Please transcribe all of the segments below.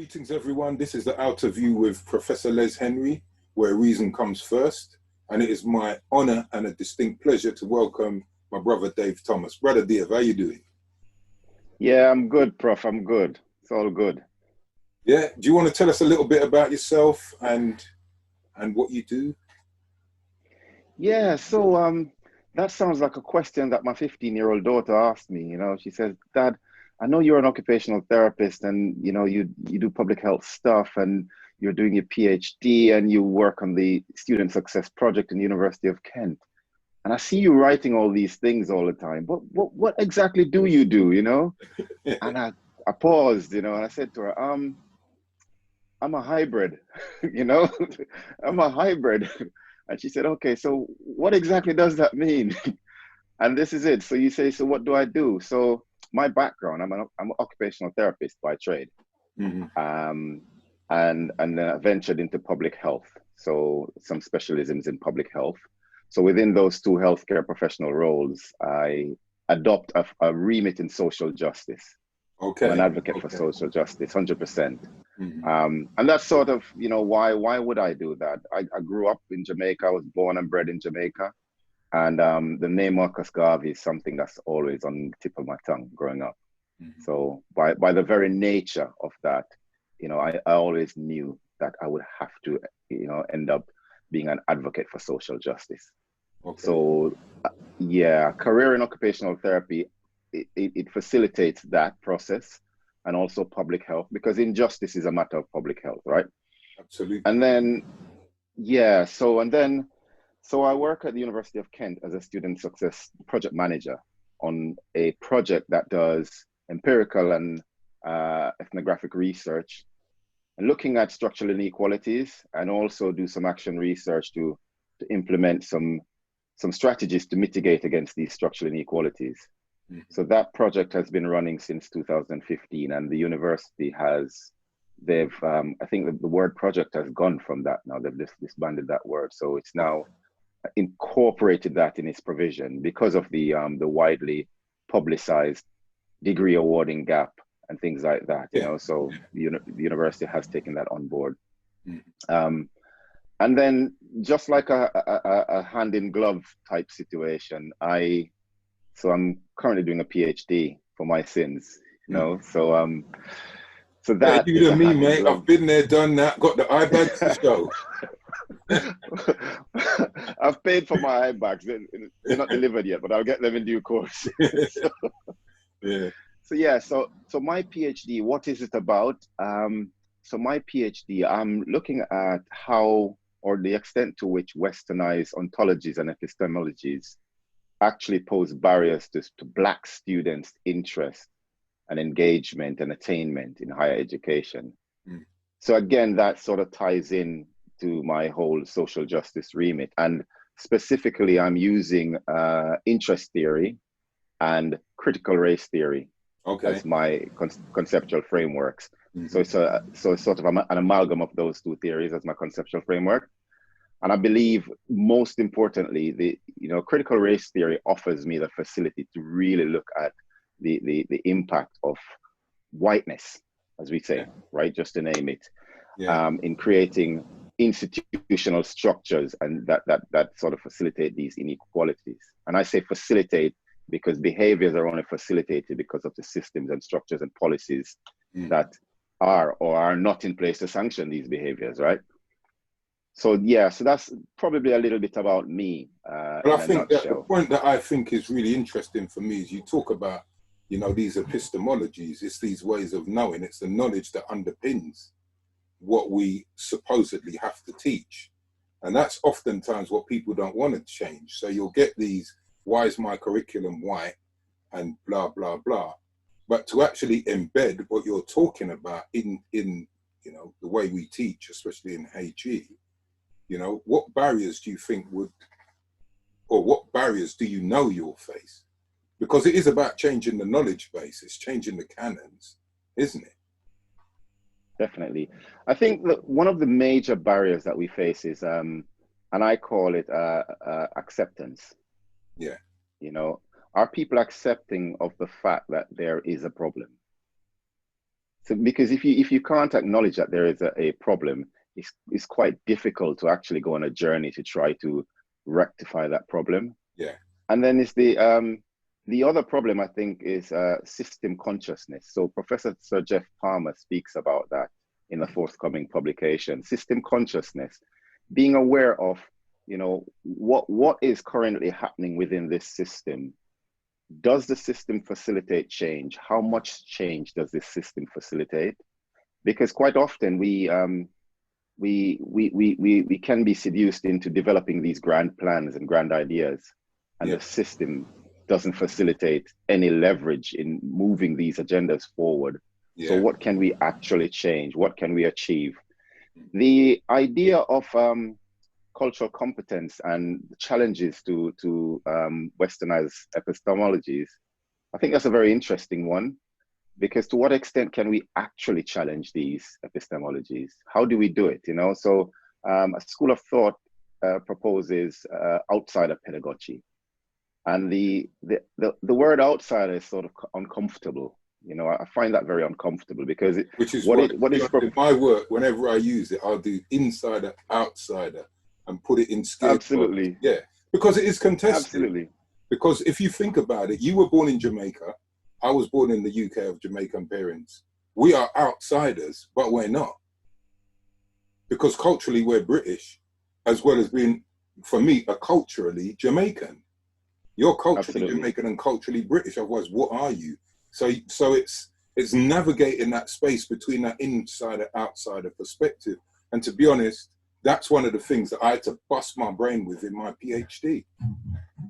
Greetings, everyone. This is the Outerview with Professor Les Henry, where reason comes first. And it is my honor and a distinct pleasure to welcome my brother, Dave Thomas. Brother Dave, how you doing? Yeah, I'm good, Prof. I'm good. It's all good. Yeah. Do you want to tell us a little bit about yourself and what you do? Yeah, so that sounds like a question that my 15-year-old daughter asked me. She says, Dad, I know you're an occupational therapist and you do public health stuff and you're doing your PhD and you work on the Student Success Project in the University of Kent. And I see you writing all these things all the time. But what exactly do you do, And I paused, and I said to her, I'm a hybrid, I'm a hybrid. And she said, okay, so what exactly does that mean? And this is it. So you say, so what do I do? So my background, I'm an occupational therapist by trade. Mm-hmm. And then I ventured into public health. So some specialisms in public health. So within those two healthcare professional roles, I adopt a remit in social justice. Okay. I'm an advocate for social justice, 100%. Mm-hmm. And that's sort of, why would I do that? I grew up in Jamaica. I was born and bred in Jamaica. And the name Marcus Garvey is something that's always on the tip of my tongue growing up. Mm-hmm. So by the very nature of that, I always knew that I would have to, end up being an advocate for social justice. Okay. So, yeah, career in occupational therapy, it facilitates that process and also public health, because injustice is a matter of public health, right? Absolutely. And then, yeah, so I work at the University of Kent as a student success project manager on a project that does empirical and ethnographic research and looking at structural inequalities, and also do some action research to implement some strategies to mitigate against these structural inequalities. Mm-hmm. So that project has been running since 2015, and the university I think the word project has gone from that now. They've disbanded that word. So it's now incorporated that in its provision because of the widely publicized degree awarding gap and things like that, so the university has taken that on board. Mm-hmm. And then just like a hand in glove type situation, so I'm currently doing a PhD for my sins, so that you and me, mate. I've been there, done that, got the eye bags to show. I've paid for my eye bags. They're not delivered yet, but I'll get them in due course. So my PhD, what is it about? So my PhD, I'm looking at how, or the extent to which westernized ontologies and epistemologies actually pose barriers to Black students' interest and engagement and attainment in higher education. Mm. So again, that sort of ties in to my whole social justice remit. And specifically, I'm using interest theory and critical race theory as my conceptual frameworks. Mm-hmm. So it's sort of an amalgam of those two theories as my conceptual framework. And I believe most importantly, the critical race theory offers me the facility to really look at the impact of whiteness, as we say, right? Just to name it, in creating institutional structures and that sort of facilitate these inequalities. And I say facilitate because behaviors are only facilitated because of the systems and structures and policies that are or are not in place to sanction these behaviors, right? So so that's probably a little bit about me. But I think that the point that I think is really interesting for me is you talk about, these epistemologies. It's these ways of knowing. It's the knowledge that underpins what we supposedly have to teach. And that's oftentimes what people don't want to change. So you'll get these, why is my curriculum white and blah, blah, blah. But to actually embed what you're talking about in the way we teach, especially in HE, what barriers do you think what barriers do you know you'll face? Because it is about changing the knowledge base, it's changing the canons, isn't it? Definitely. I think that one of the major barriers that we face is, and I call it acceptance. Yeah. Are people accepting of the fact that there is a problem? So because if you can't acknowledge that there is a problem, it's quite difficult to actually go on a journey to try to rectify that problem. Yeah. And then it's the other problem, I think, is system consciousness. So Professor Sir Jeff Palmer speaks about that in the forthcoming publication. System consciousness, being aware of, you know, what is currently happening within this system. Does the system facilitate change? How much change does this system facilitate? Because quite often we can be seduced into developing these grand plans and grand ideas, and Yeah. the system doesn't facilitate any leverage in moving these agendas forward. Yeah. So what can we actually change? What can we achieve? The idea of cultural competence and challenges to westernized epistemologies, I think that's a very interesting one, because to what extent can we actually challenge these epistemologies? How do we do it? You know, so a school of thought proposes outsider pedagogy, and the word outsider is sort of uncomfortable. You know, I find that very uncomfortable, because which is what is in my work, whenever I use it, I'll do insider, outsider, and put it in scale. Absolutely. Yeah, because it is contested. Absolutely. Because if you think about it, you were born in Jamaica. I was born in the UK of Jamaican parents. We are outsiders, but we're not. Because culturally, we're British, as well as being, for me, a culturally Jamaican. You're culturally Absolutely. Jamaican and culturally British. Otherwise, what are you? So it's navigating that space between that insider outsider perspective. And to be honest, that's one of the things that I had to bust my brain with in my PhD.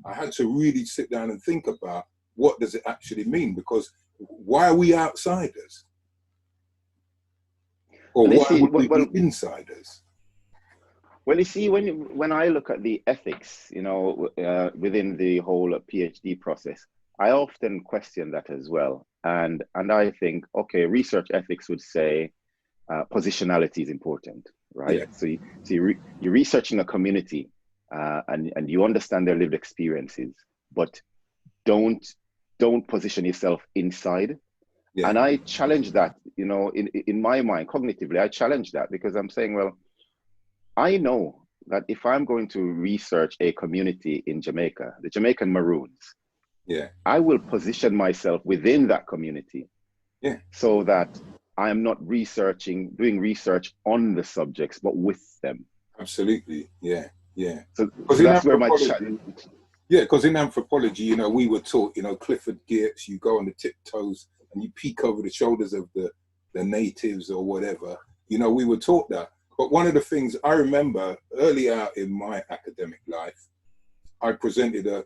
I had to really sit down and think about, what does it actually mean? Because why are we outsiders? Or why would we be insiders? Well, you see, when I look at the ethics, you know, within the whole PhD process, I often question that as well. And I think, okay, research ethics would say positionality is important, right? Yeah. So you're researching a community and you understand their lived experiences, but don't position yourself inside. Yeah. And I challenge that, you know, in my mind, cognitively, I challenge that, because I'm saying, well, I know that if I'm going to research a community in Jamaica, the Jamaican Maroons, yeah, I will position myself within that community, yeah, so that I am not doing research on the subjects, but with them. Absolutely, yeah, yeah. So that's where my challenge. Yeah, because in anthropology, you know, we were taught, you know, Clifford Geertz, you go on the tiptoes and you peek over the shoulders of the natives or whatever. You know, we were taught that. But one of the things I remember early out in my academic life, I presented a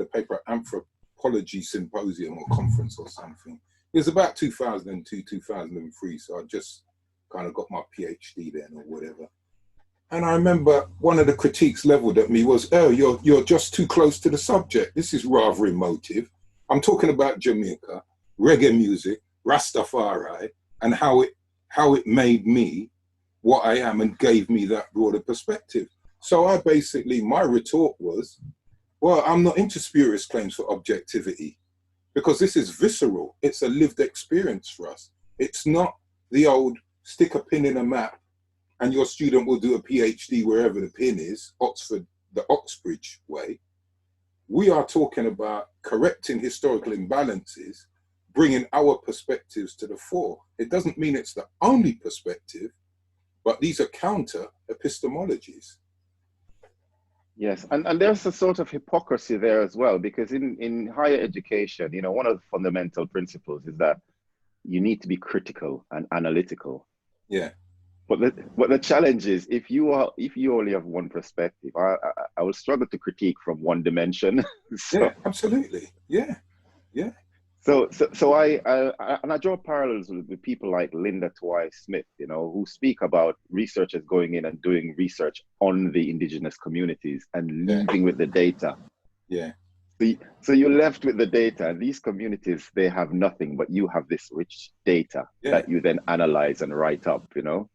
paper at Anthropology Symposium or conference or something. It was about 2002, 2003, so I just kind of got my PhD then or whatever. And I remember one of the critiques leveled at me was, oh, you're just too close to the subject. This is rather emotive. I'm talking about Jamaica, reggae music, Rastafari, and how it made me what I am and gave me that broader perspective. So my retort was, well, I'm not into spurious claims for objectivity, because this is visceral. It's a lived experience for us. It's not the old stick a pin in a map and your student will do a PhD wherever the pin is, Oxford, the Oxbridge way. We are talking about correcting historical imbalances, bringing our perspectives to the fore. It doesn't mean it's the only perspective, but these are counter epistemologies. Yes, and there's a sort of hypocrisy there as well, because in higher education, you know, one of the fundamental principles is that you need to be critical and analytical. Yeah. But the challenge is, if you only have one perspective, I will struggle to critique from one dimension. So, yeah, absolutely. Yeah, yeah. So I draw parallels with people like Linda Twai Smith, you know, who speak about researchers going in and doing research on the indigenous communities and leaving with the data. Yeah. So you're left with the data, and these communities, they have nothing, but you have this rich data that you then analyze and write up, you know.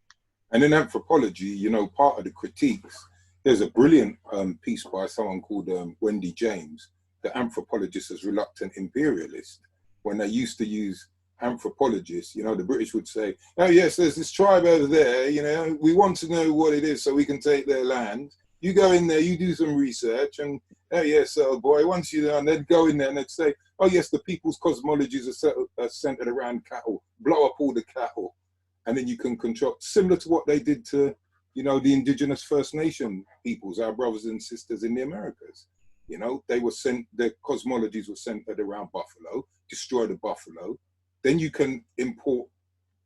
And in anthropology, you know, part of the critiques, there's a brilliant piece by someone called Wendy James, the anthropologist as reluctant imperialist, when they used to use anthropologists, you know, the British would say, oh yes, there's this tribe over there, you know, we want to know what it is so we can take their land. You go in there, you do some research, and oh yes, oh boy, once you're done, they'd go in there and they'd say, oh yes, the people's cosmologies are centered around cattle, blow up all the cattle. And then you can control, similar to what they did to, you know, the indigenous First Nation peoples, our brothers and sisters in the Americas. You know, they were their cosmologies were centered around buffalo, destroy the buffalo. Then you can import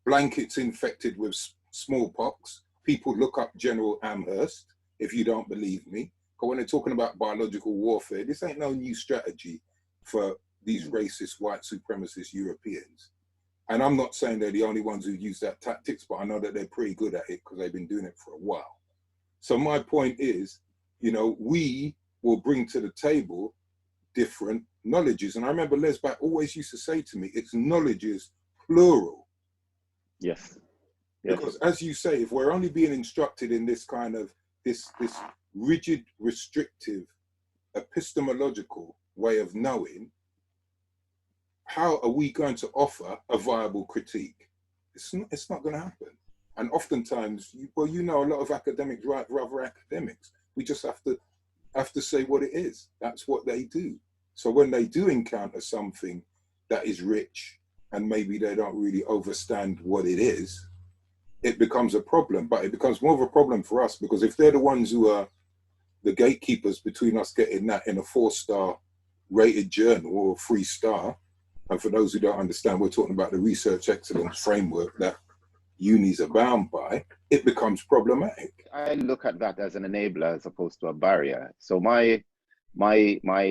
blankets infected with smallpox. People look up General Amherst, if you don't believe me. But when they're talking about biological warfare, this ain't no new strategy for these racist, white supremacist Europeans. And I'm not saying they're the only ones who use that tactics, but I know that they're pretty good at it because they've been doing it for a while. So my point is, you know, we will bring to the table different knowledges. And I remember Lesbach always used to say to me, it's knowledges plural. Yes. Because as you say, if we're only being instructed in this kind of, this rigid, restrictive, epistemological way of knowing, how are we going to offer a viable critique? It's not going to happen. And oftentimes, well, you know, a lot of academics write for other academics. We just have to say what it is. That's what they do. So when they do encounter something that is rich and maybe they don't really understand what it is, it becomes a problem. But it becomes more of a problem for us because if they're the ones who are the gatekeepers between us getting that in a 4-star rated journal or a 3-star, and for those who don't understand, we're talking about the research excellence framework that unis are bound by, it becomes problematic. I look at that as an enabler as opposed to a barrier. So my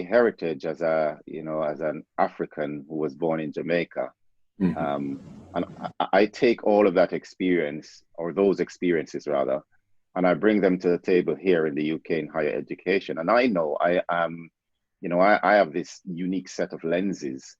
heritage as an African who was born in Jamaica, and I take all of that experience, or those experiences rather, and I bring them to the table here in the UK in higher education. And I know I have this unique set of lenses.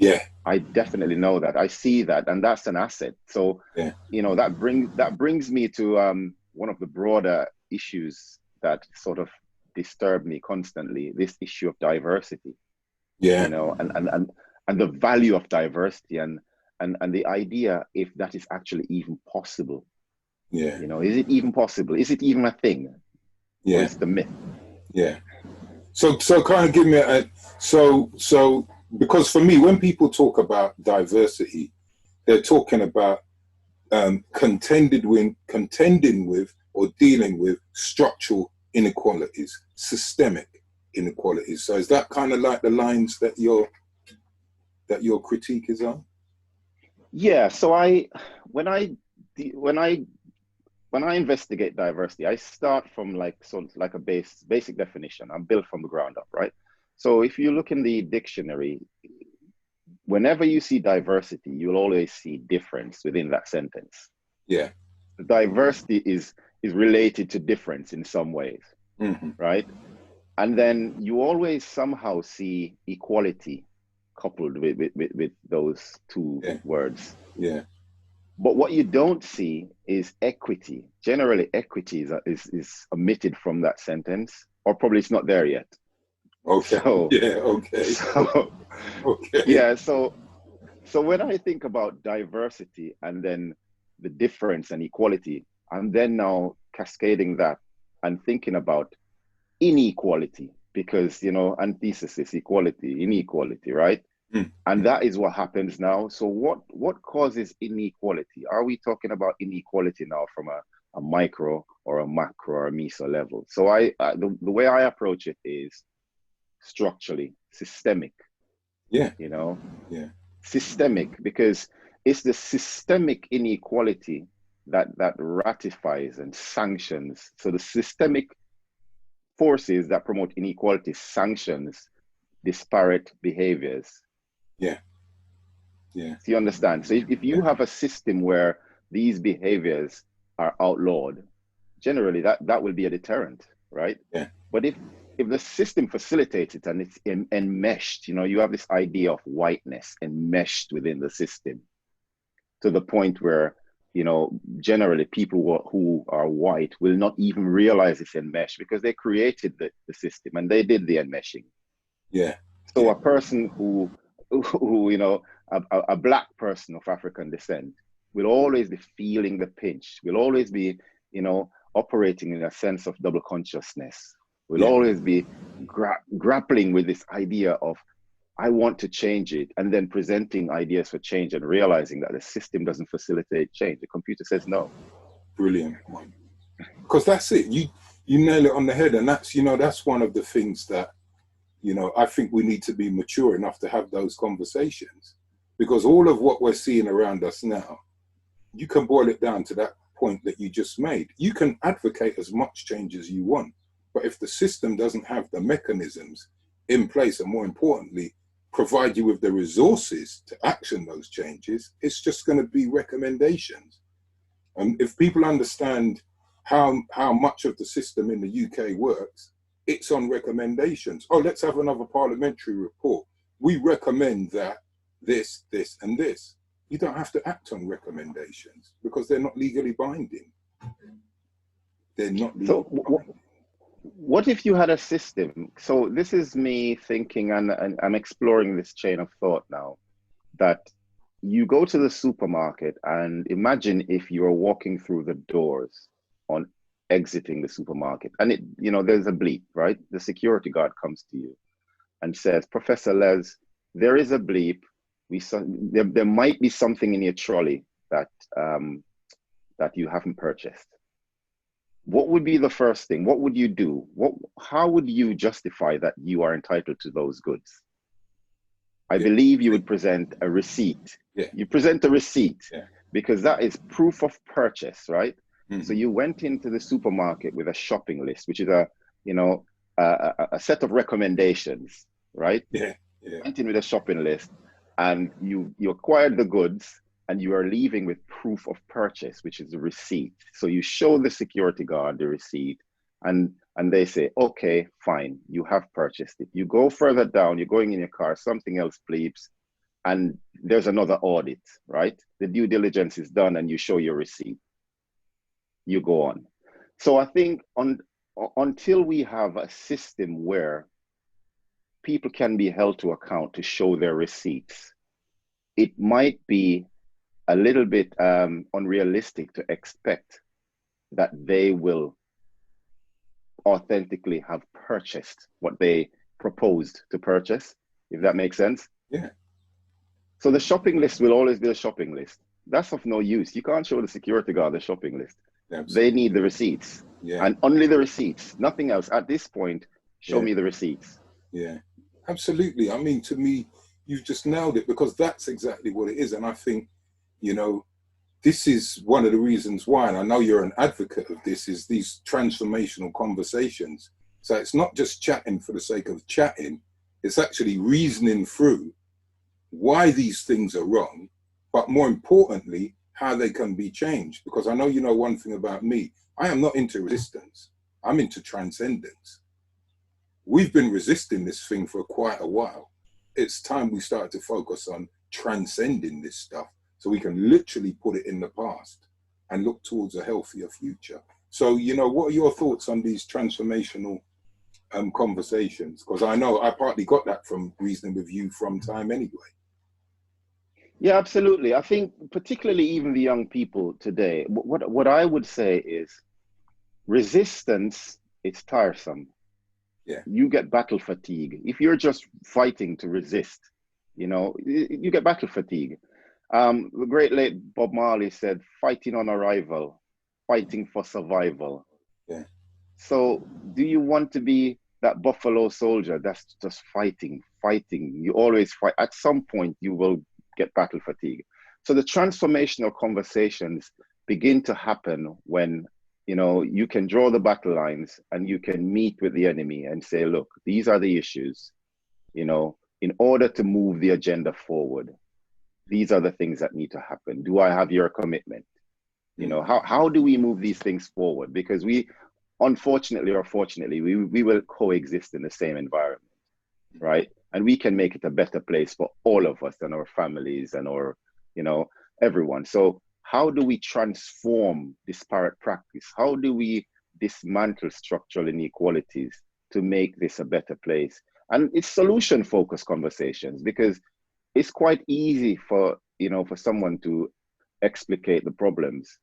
Yeah, I definitely know that. I see that, and that's an asset. So, yeah, you know, that brings me to one of the broader issues that sort of disturb me constantly. This issue of diversity. yeah, You know, and the value of diversity, and the idea if that is actually even possible. yeah. You know, is it even possible? Is it even a thing? Yeah, or it's the myth. Yeah. So kind of give me so because for me, when people talk about diversity, they're talking about contending with or dealing with structural inequalities, systemic inequalities. So is that kind of like the lines that your critique is on? Yeah. So when I investigate diversity, I start from like a basic definition. I'm built from the ground up, right? So if you look in the dictionary, whenever you see diversity, you'll always see difference within that sentence. Yeah. Diversity is related to difference in some ways, right? And then you always somehow see equality coupled with those two words. Yeah. But what you don't see is equity. Generally, equity is omitted from that sentence, or probably it's not there yet. Okay. So, yeah. Okay. So, okay. Yeah. So when I think about diversity and then the difference and equality, I'm then now cascading that and thinking about inequality, because, you know, antithesis, equality, inequality, right? And that is what happens now. So what causes inequality? Are we talking about inequality now from a micro or a macro or a meso level? So the way I approach it is structurally, systemic. Yeah. You know? Yeah. Systemic, because it's the systemic inequality that ratifies and sanctions. So the systemic forces that promote inequality sanctions disparate behaviors. Yeah. Yeah. So you understand? So if you have a system where these behaviors are outlawed, generally that will be a deterrent, right? Yeah. But if the system facilitates it and it's enmeshed, you know, you have this idea of whiteness enmeshed within the system to the point where, you know, generally people who are white will not even realize it's enmeshed because they created the system and they did the enmeshing. Yeah. So a person who, you know, a black person of African descent will always be feeling the pinch, will always be, you know, operating in a sense of double consciousness, will always be grappling with this idea of, I want to change it, and then presenting ideas for change and realizing that the system doesn't facilitate change. The computer says no. Brilliant. Because that's it. You nail it on the head. And that's, you know, that's one of the things that, you know, I think we need to be mature enough to have those conversations, because all of what we're seeing around us now, you can boil it down to that point that you just made. You can advocate as much change as you want, but if the system doesn't have the mechanisms in place, and more importantly, provide you with the resources to action those changes, it's just going to be recommendations. And if people understand how much of the system in the UK works, it's on recommendations. Oh, let's have another parliamentary report. We recommend that this, and this. You don't have to act on recommendations because they're not legally binding. They're not legally binding. What if you had a system? So this is me thinking, and I'm exploring this chain of thought now, that you go to the supermarket and imagine if you are walking through the doors on exiting the supermarket, and it, you know, there's a bleep, right? The security guard comes to you and says, Professor Les, there is a bleep. There might be something in your trolley that that you haven't purchased. What would be the first thing? What would you do? How would you justify that you are entitled to those goods? I believe you would present a receipt. You present a receipt because that is proof of purchase, right? So you went into the supermarket with a shopping list, which is a set of recommendations, right? You went in with a shopping list, and you acquired the goods, and you are leaving with proof of purchase, which is a receipt. So you show the security guard the receipt, and they say, okay, fine, you have purchased it. You go further down, you're going in your car, something else bleeps, and there's another audit, right? The due diligence is done, and you show your receipt. You go on. So I think until we have a system where people can be held to account to show their receipts, it might be a little bit unrealistic to expect that they will authentically have purchased what they proposed to purchase, if that makes sense. So the shopping list will always be a shopping list. That's of no use. You can't show the security guard the shopping list. They need the receipts, and only the receipts, nothing else. At this point, show me the receipts. Absolutely. I mean, to me, you've just nailed it, because that's exactly what it is. And I think, you know, this is one of the reasons why, and I know you're an advocate of this, is these transformational conversations. So it's not just chatting for the sake of chatting, it's actually reasoning through why these things are wrong, but more importantly, how they can be changed. Because I know, you know, one thing about me, I am not into resistance, I'm into transcendence. We've been resisting this thing for quite a while. It's time we start to focus on transcending this stuff, so we can literally put it in the past and look towards a healthier future. So, you know, what are your thoughts on these transformational conversations? Because I know I partly got that from reasoning with you from time anyway. Yeah, absolutely. I think particularly even the young people today, what I would say is resistance, it's tiresome. You get battle fatigue. If you're just fighting to resist, you know, you get battle fatigue. The great late Bob Marley said, fighting on arrival, fighting for survival. So do you want to be that buffalo soldier that's just fighting? You always fight. At some point, you will get battle fatigue. So the transformational conversations begin to happen when, you know, you can draw the battle lines and you can meet with the enemy and say, look, these are the issues, you know, in order to move the agenda forward. These are the things that need to happen. Do I have your commitment? You know, how do we move these things forward? Because we, unfortunately or fortunately, we will coexist in the same environment, right? And we can make it a better place for all of us and our families and our, you know, everyone. So how do we transform disparate practice? How do we dismantle structural inequalities to make this a better place? And it's solution-focused conversations, because it's quite easy for, you know, for someone to explicate the problems,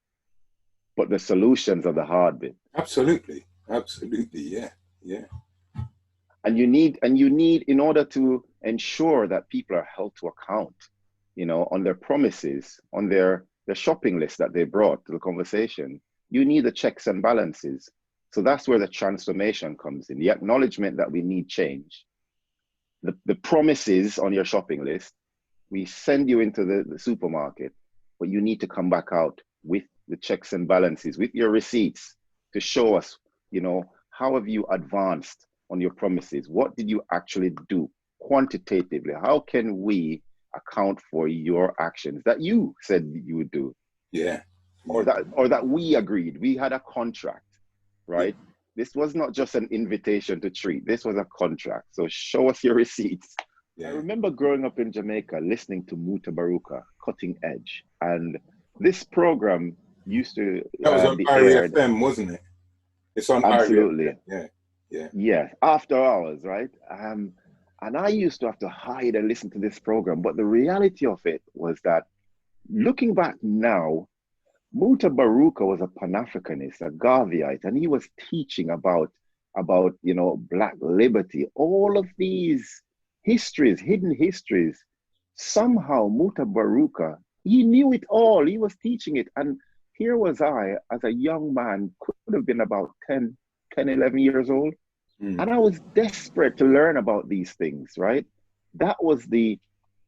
but the solutions are the hard bit. Absolutely. Absolutely. Yeah. Yeah. And you need, in order to ensure that people are held to account, you know, on their promises, on their shopping list that they brought to the conversation, you need the checks and balances. So that's where the transformation comes in, the acknowledgement that we need change. The promises on your shopping list, we send you into the supermarket, but you need to come back out with the checks and balances, with your receipts to show us, you know, how have you advanced on your promises? What did you actually do quantitatively? How can we account for your actions that you said you would do? Yeah. Or that we agreed. We had a contract, right? Yeah. This was not just an invitation to treat. This was a contract. So show us your receipts. Yeah. I remember growing up in Jamaica, listening to Muta Baruka, Cutting Edge. And this program used to that was on be Myriad aired. FM, wasn't it? It's on Absolutely. Yeah. Yeah. Yeah. After hours, right? And I used to have to hide and listen to this program. But the reality of it was that looking back now, Muta Baruka was a Pan-Africanist, a Garveyite, and he was teaching about you know, Black liberty, all of these histories, hidden histories. Somehow Muta Baruka, he knew it all, he was teaching it. And here was I, as a young man, could have been about 10, 11 years old. And I was desperate to learn about these things, right? That was the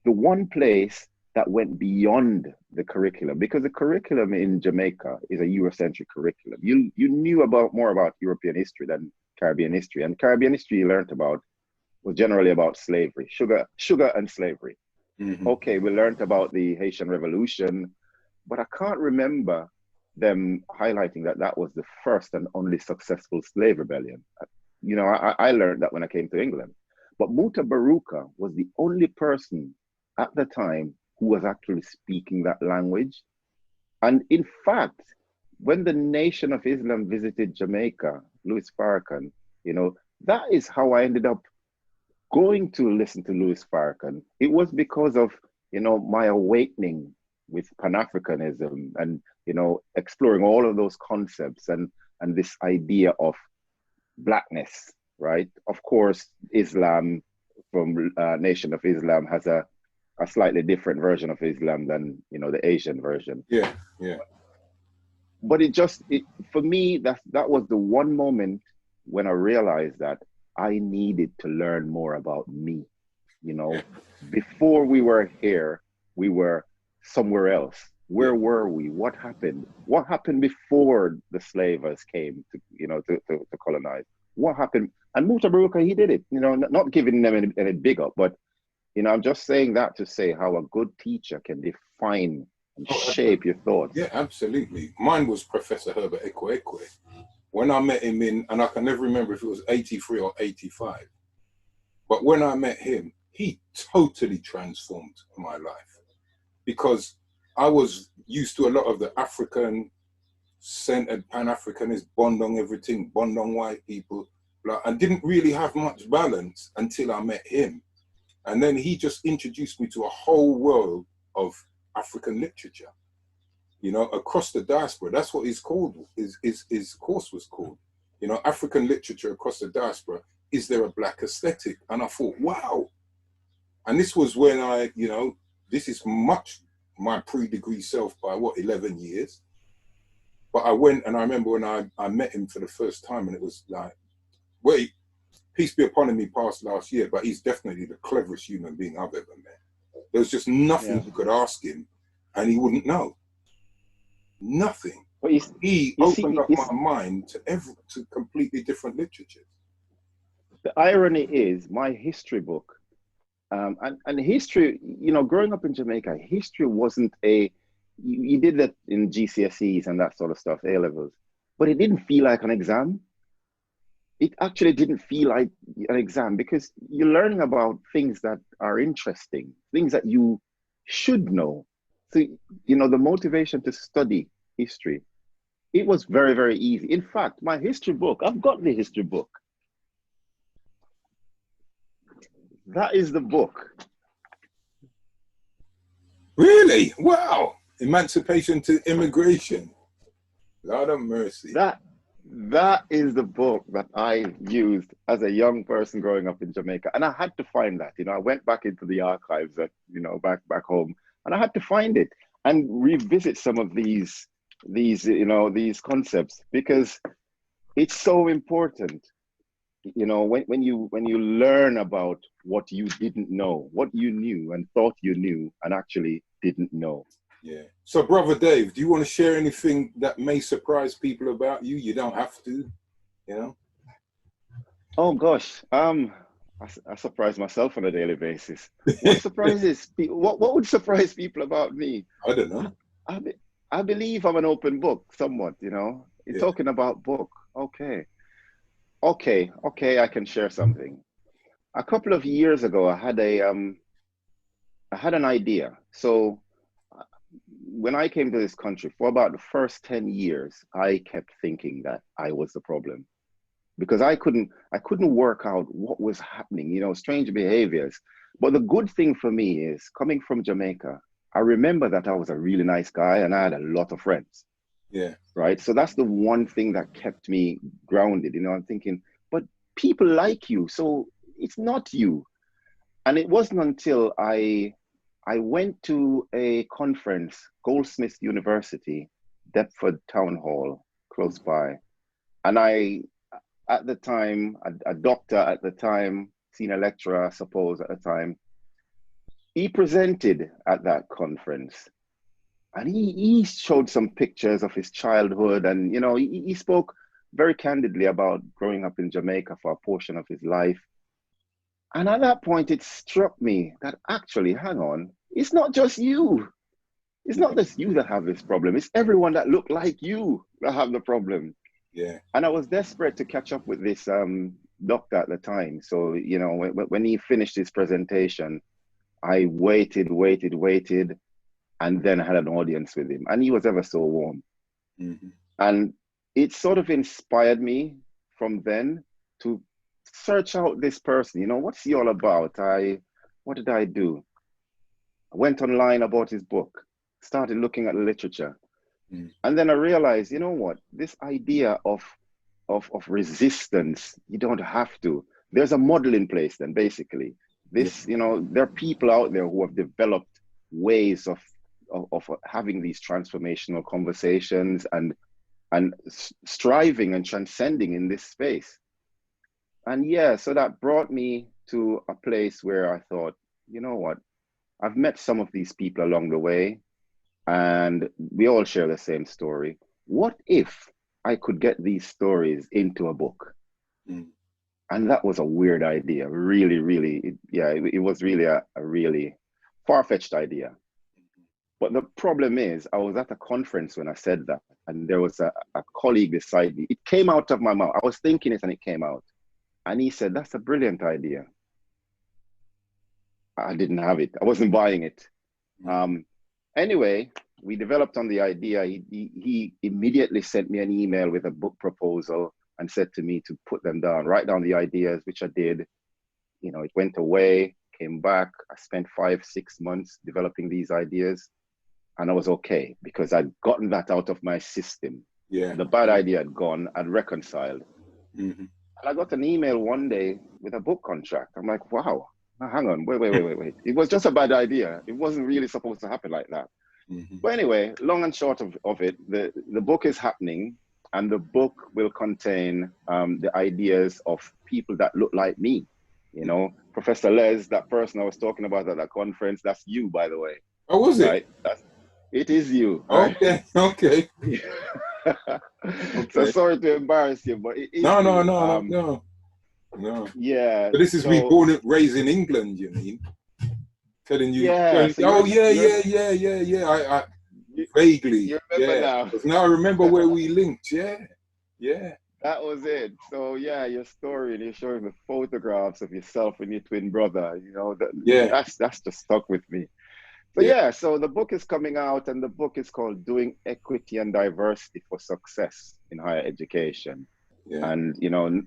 one place that went beyond the curriculum, because the curriculum in Jamaica is a Eurocentric curriculum. You knew more about European history than Caribbean history, and Caribbean history you learned about was generally about slavery, sugar and slavery. Okay, we learned about the Haitian Revolution, but I can't remember them highlighting that was the first and only successful slave rebellion. You know, I learned that when I came to England. But Muta Baruka was the only person at the time who was actually speaking that language. And in fact, when the Nation of Islam visited Jamaica, Louis Farrakhan, you know, that is how I ended up going to listen to Louis Farrakhan. It was because of, you know, my awakening with Pan-Africanism and, you know, exploring all of those concepts and this idea of Blackness, right? Of course, Islam from Nation of Islam has a slightly different version of Islam than, you know, the Asian version. Yeah, yeah. But for me, that was the one moment when I realized that I needed to learn more about me. You know, yeah. Before we were here, we were somewhere else. Where were we? What happened? What happened before the slavers came to, you know, to colonize? What happened? And Muta Baruka, he did it. You know, not giving them any big up, but you know, I'm just saying that to say how a good teacher can define and shape your thoughts. Yeah, absolutely. Mine was Professor Herbert Ekwe. When I met him and I can never remember if it was 83 or 85, but when I met him, he totally transformed my life, because I was used to a lot of the African-centered Pan-Africanist, Bondong everything, Bondong white people, and didn't really have much balance until I met him. And then he just introduced me to a whole world of African literature, you know, across the diaspora. That's what his course was called. You know, African literature across the diaspora. Is there a Black aesthetic? And I thought, wow. And this was when you know, this is much my pre-degree self by 11 years. But I went, and I remember when I met him for the first time, and it was like, wait, peace be upon him, he passed last year, but he's definitely the cleverest human being I've ever met. There's just nothing you could ask him and he wouldn't know. Nothing. But he opened up my mind to completely different literatures. The irony is, my history book, and history, you know, growing up in Jamaica, history wasn't you did that in GCSEs and that sort of stuff, A-levels, but it didn't feel like an exam. It actually didn't feel like an exam, because you're learning about things that are interesting, things that you should know. So, you know, the motivation to study history, it was very, very easy. In fact, my history book, I've got the history book. That is the book. Really? Wow. Emancipation to Immigration. Lord of mercy. That is the book that I used as a young person growing up in Jamaica, and I had to find that. I went back into the archives at back home, and I had to find it and revisit some of these concepts, because it's so important. When you learn about what you didn't know, what you knew and thought you knew and actually didn't know. Yeah. So, Brother Dave, do you want to share anything that may surprise people about you? You don't have to, Oh gosh, I surprise myself on a daily basis. What surprises people? What would surprise people about me? I don't know. I believe I'm an open book, somewhat. You're talking about book. Okay, I can share something. A couple of years ago, I had an idea. So when I came to this country, for about the first 10 years, I kept thinking that I was the problem, because I couldn't work out what was happening, strange behaviors. But the good thing for me is, coming from Jamaica, I remember that I was a really nice guy and I had a lot of friends. Yeah. Right. So that's the one thing that kept me grounded. I'm thinking, but people like you, so it's not you. And it wasn't until I went to a conference, Goldsmith University, Deptford Town Hall, close by. And at the time, a doctor at the time, senior lecturer, I suppose, at the time, he presented at that conference. And he showed some pictures of his childhood. And, he spoke very candidly about growing up in Jamaica for a portion of his life. And at that point, it struck me that actually, hang on, it's not just you. It's not just you that have this problem. It's everyone that look like you that have the problem. Yeah. And I was desperate to catch up with this doctor at the time. So, when he finished his presentation, I waited, and then I had an audience with him. And he was ever so warm. Mm-hmm. And it sort of inspired me from then to search out this person. What's he all about? What did I do? I went online about his book, started looking at the literature. And then I realized, what? This idea of resistance, you don't have to. There's a model in place then, basically. There are people out there who have developed ways of having these transformational conversations and striving and transcending in this space. And so that brought me to a place where I thought, what? I've met some of these people along the way, and we all share the same story. What if I could get these stories into a book? And that was a weird idea. Really, it was really a really far-fetched idea. But the problem is, I was at a conference when I said that, and there was a colleague beside me. It came out of my mouth. I was thinking it and it came out. And he said, "That's a brilliant idea." I didn't have it. I wasn't buying it. Anyway, we developed on the idea. He immediately sent me an email with a book proposal and said to me to put them down, write down the ideas, which I did. It went away, came back. I spent 5-6 months developing these ideas. And I was okay, because I'd gotten that out of my system. Yeah. The bad idea had gone, I'd reconciled. Mm-hmm. And I got an email one day with a book contract. I'm like, wow, hang on, wait. It was just a bad idea. It wasn't really supposed to happen like that. Mm-hmm. But anyway, long and short of it, the book is happening, and the book will contain the ideas of people that look like me. Professor Les, that person I was talking about at that conference, that's you, by the way. Oh, was it? Right? It is you. Right? Okay. So sorry to embarrass you, but it is No. Yeah. But this is me born and raised in England, you mean? Telling you. Yeah. I vaguely. You remember now. Now I remember where we linked. Yeah. That was it. So your story, and you're showing the photographs of yourself and your twin brother. That's just stuck with me. So so the book is coming out, and the book is called "Doing Equity and Diversity for Success in Higher Education." Yeah. And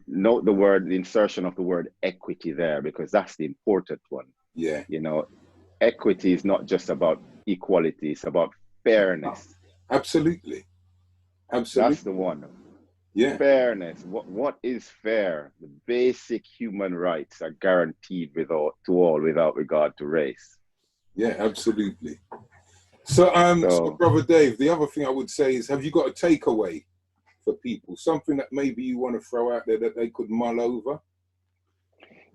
note the insertion of the word equity there, because that's the important one. Yeah. Equity is not just about equality. It's about fairness. Absolutely. Absolutely. That's the one. Yeah. Fairness. What is fair? The basic human rights are guaranteed to all without regard to race. Yeah, absolutely. So, so Brother Dave, the other thing I would say is, have you got a takeaway for people? Something that maybe you want to throw out there that they could mull over?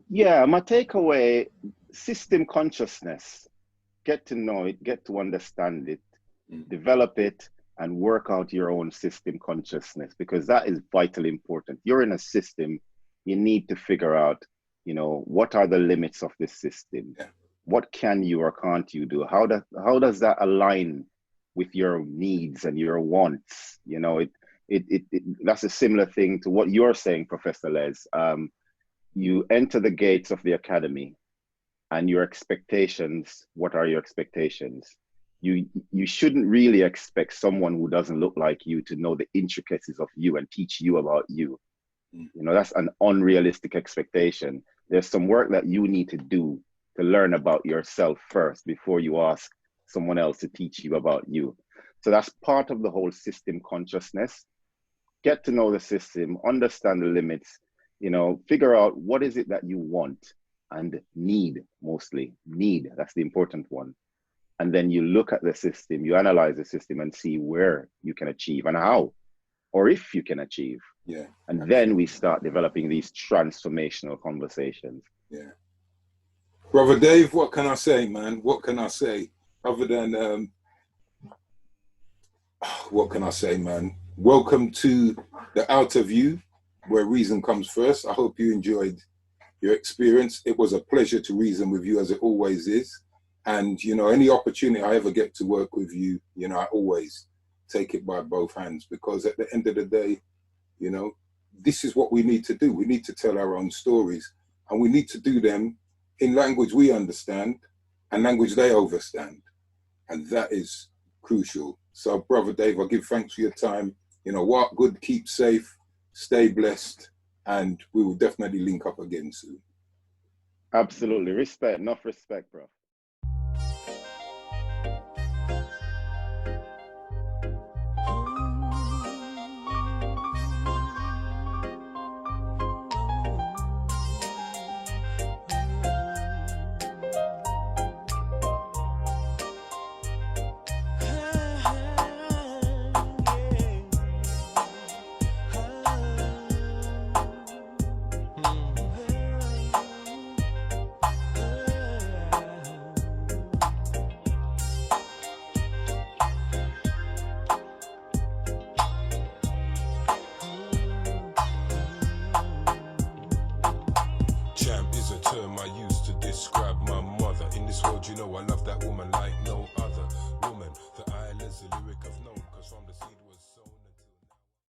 Yeah, my takeaway, system consciousness. Get to know it, get to understand it, develop it, and work out your own system consciousness, because that is vitally important. You're in a system, you need to figure out, you know, what are the limits of this system? Yeah. What can you or can't you do? How does that align with your needs and your wants? You know, that's a similar thing to what you're saying, Professor Les. You enter the gates of the academy, and your expectations, what are your expectations? You shouldn't really expect someone who doesn't look like you to know the intricacies of you and teach you about you. You know, that's an unrealistic expectation. There's some work that you need to do to learn about yourself first before you ask someone else to teach you about you. So that's part of the whole system consciousness. Get to know the system, understand the limits, you know, figure out what is it that you want and need, mostly need. That's the important one. And then you look at the system, you analyze the system and see where you can achieve and how, or if you can achieve. Yeah. And then we start developing these transformational conversations. Yeah. Brother Dave, what can I say, man? What can I say other than, what can I say, man? Welcome to the Outerview, where reason comes first. I hope you enjoyed your experience. It was a pleasure to reason with you, as it always is. And, you know, any opportunity I ever get to work with you, you know, I always take it by both hands, because at the end of the day, you know, this is what we need to do. We need to tell our own stories, and we need to do them in language we understand and language they understand. And that is crucial. So, Brother Dave, I give thanks for your time. You know what? Good, keep safe, stay blessed, and we will definitely link up again soon. Absolutely. Respect, enough respect, bro. Champ is a term I used to describe my mother. In this world, you know, I love that woman like no other.